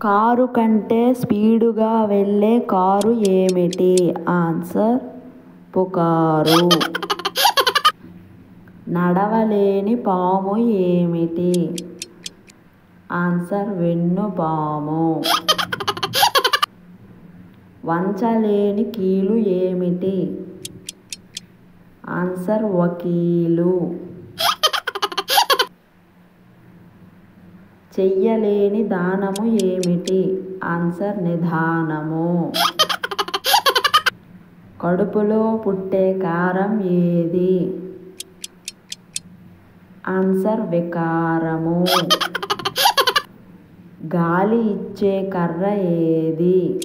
Car కంటే స్పీడుగా వెళ్ళే car ఏమిటి? ఆన్సర్ పుకారు. నడవలేని పాము ఏమిటి? ఆన్సర్ వెన్నుపాము. వంచలేని కీలు ఏమిటి? ఆన్సర్ వకీలు. చెయ్యలేని దానము ఏమిటి? ఆన్సర్ నిదానము. కడుపులో పుట్టే కారం ఏది? ఆన్సర్ వికారము. గాలి ఇచ్చే కర్ర ఏది?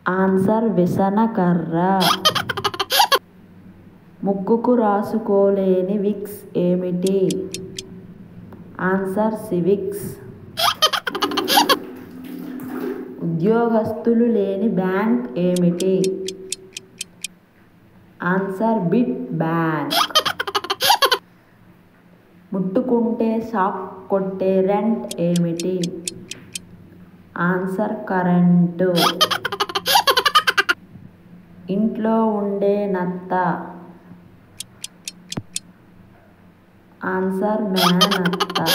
ఆన్సర్ విసనకర్ర. ముక్కుకు రాసుకోలేని విక్స్ ఏమిటి? Answer civics. ఉద్యోగస్తులు లేని బ్యాంక్ ఏమిటి? Answer bit bank. ముట్టుకుంటే షాక్ కొట్టే రెంట్ ఏమిటి? Answer current. ఇంట్లో ఉండే నత్త. ఆన్సర్ మేనత్త.